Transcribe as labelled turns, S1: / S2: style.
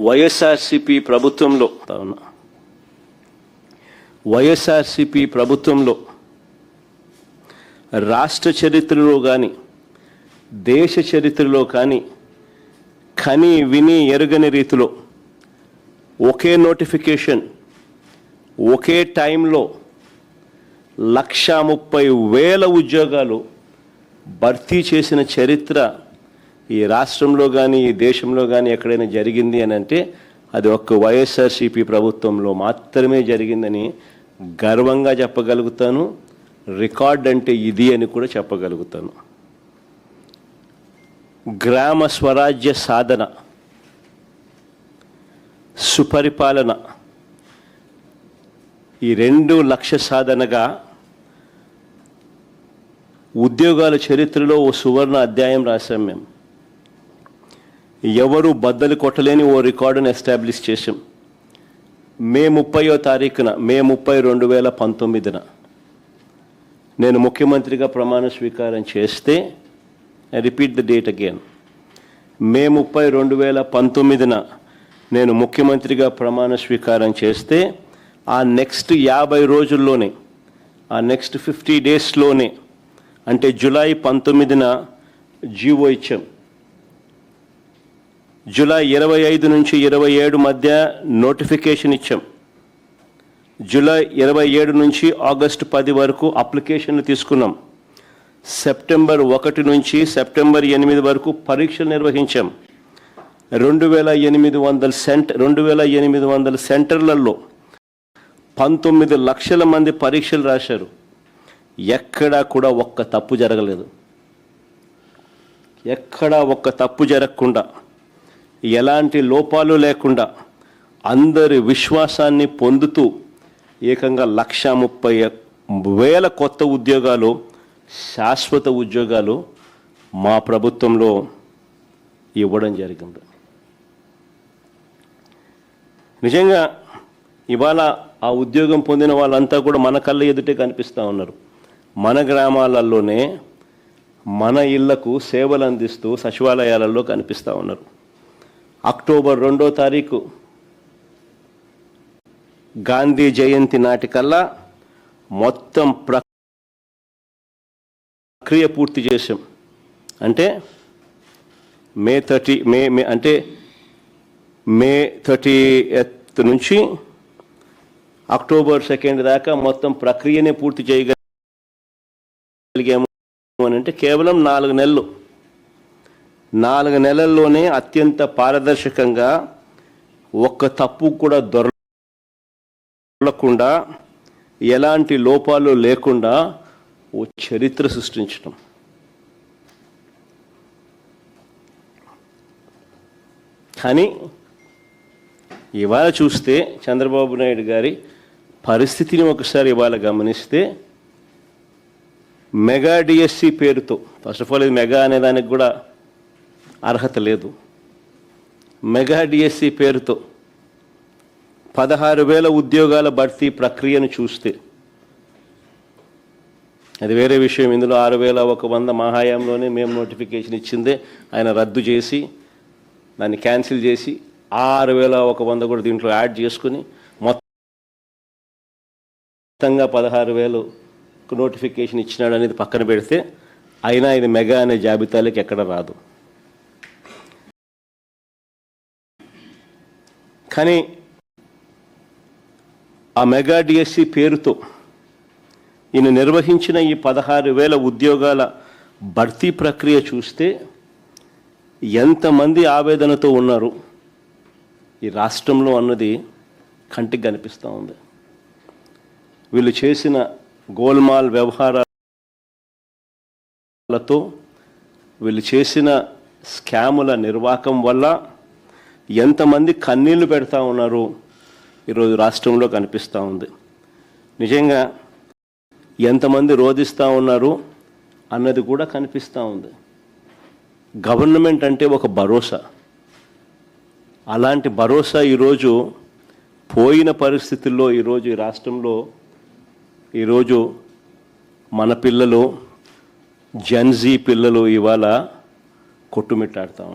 S1: వైఎస్ఆర్సీపీ ప్రభుత్వంలో రాష్ట్ర చరిత్రలో కానీ దేశ చరిత్రలో కానీ కని విని ఎరుగని రీతిలో ఒకే నోటిఫికేషన్ ఒకే టైంలో 1,30,000 ఉద్యోగాలు భర్తీ చేసిన చరిత్ర ఈ రాష్ట్రంలో కానీ ఈ దేశంలో కానీ ఎక్కడైనా జరిగింది అని అంటే అది ఒక్క వైఎస్ఆర్సీపీ ప్రభుత్వంలో మాత్రమే జరిగిందని గర్వంగా చెప్పగలుగుతాను. రికార్డ్ అంటే ఇది అని కూడా చెప్పగలుగుతాను. గ్రామ స్వరాజ్య సాధన, సుపరిపాలన ఈ 2 లక్ష్య సాధనగా ఉద్యోగాల చరిత్రలో ఓ సువర్ణ అధ్యాయం రాశాం. మేము ఎవరు బద్దలు కొట్టలేని ఓ రికార్డును ఎస్టాబ్లిష్ చేసాం. మే 30వ తారీఖున మే 30, 2019న నేను ముఖ్యమంత్రిగా ప్రమాణ స్వీకారం చేస్తే, I repeat the date again, May 30, 2019న నేను ముఖ్యమంత్రిగా ప్రమాణ స్వీకారం చేస్తే ఆ నెక్స్ట్ 50 రోజుల్లోనే, ఆ నెక్స్ట్ 50 డేస్లోనే, అంటే జూలై 19న జీవో ఇచ్చాం. జూలై 25 నుంచి 27 మధ్య నోటిఫికేషన్ ఇచ్చాం. జూలై 27 నుంచి ఆగస్టు 10 వరకు అప్లికేషన్లు తీసుకున్నాం. సెప్టెంబర్ 1 నుంచి సెప్టెంబర్ 8 వరకు పరీక్షలు నిర్వహించాం. 2,800 సెంటర్లలో 19 లక్షల మంది పరీక్షలు రాశారు. ఎక్కడా కూడా ఒక్క తప్పు జరగలేదు. ఎక్కడా ఒక్క తప్పు జరగకుండా, ఎలాంటి లోపాలు లేకుండా అందరి విశ్వాసాన్ని పొందుతూ ఏకంగా 1,30,000 కొత్త ఉద్యోగాలు, శాశ్వత ఉద్యోగాలు మా ప్రభుత్వంలో ఇవ్వడం జరిగింది. నిజంగా ఇవాళ ఆ ఉద్యోగం పొందిన వాళ్ళంతా కూడా మన కళ్ళ ఎదుటే కనిపిస్తూ ఉన్నారు. మన గ్రామాలలోనే మన ఇళ్లకు సేవలు అందిస్తూ సచివాలయాలలో కనిపిస్తూ ఉన్నారు. అక్టోబర్ 2వ తారీఖు గాంధీ జయంతి నాటికల్లా మొత్తం ప్రక్రియ పూర్తి చేసాం. అంటే మే 30th నుంచి అక్టోబర్ 2 దాకా మొత్తం ప్రక్రియనే పూర్తి చేయగలిగాము అని అంటే కేవలం 4 నెలలు. 4 నెలల్లోనే అత్యంత పారదర్శకంగా ఒక్క తప్పు కూడా దొరకకుండా, ఎలాంటి లోపాలు లేకుండా ఓ చరిత్ర సృష్టించడం. కానీ ఇవాళ చూస్తే చంద్రబాబు నాయుడు గారి పరిస్థితిని ఒకసారి ఇవాళ గమనిస్తే, మెగా డిఎస్సి పేరుతో, ఫస్ట్ ఆఫ్ ఆల్ ఇది మెగా అనేదానికి కూడా అర్హత లేదు. మెగా డిఎస్సి పేరుతో 16,000 ఉద్యోగాల భర్తీ ప్రక్రియను చూస్తే, అది వేరే విషయం. ఇందులో 6,100 మా హయాంలోనే మేము నోటిఫికేషన్ ఇచ్చిందే ఆయన రద్దు చేసి దాన్ని క్యాన్సిల్ చేసి 6,100 కూడా దీంట్లో యాడ్ చేసుకుని మొత్తంగా 16,000 నోటిఫికేషన్ ఇచ్చినాడు అనేది పక్కన పెడితే, అయినా ఇది మెగా అనే జాబితాలోకి ఎక్కడ రాదు. కానీ ఆ మెగా డిఎస్సి పేరుతో ఈయన నిర్వహించిన ఈ 16,000 ఉద్యోగాల భర్తీ ప్రక్రియ చూస్తే ఎంతమంది ఆవేదనతో ఉన్నారు ఈ రాష్ట్రంలో అన్నది కంటికి కనిపిస్తూ ఉంది. వీళ్ళు చేసిన గోల్మాల్ వ్యవహారాలతో, వీళ్ళు చేసిన స్కాముల నిర్వాకం వల్ల ఎంతమంది కన్నీళ్లు పెడతా ఉన్నారు ఈరోజు రాష్ట్రంలో కనిపిస్తూ ఉంది. నిజంగా ఎంతమంది రోధిస్తూ ఉన్నారు అన్నది కూడా కనిపిస్తూ ఉంది. గవర్నమెంట్ అంటే ఒక భరోసా. అలాంటి భరోసా ఈరోజు పోయిన పరిస్థితుల్లో ఈరోజు ఈ రాష్ట్రంలో ఈరోజు మన పిల్లలు, జెన్జీ పిల్లలు ఇవాళ కొట్టుమిట్టాడుతూ ఉన్నారు.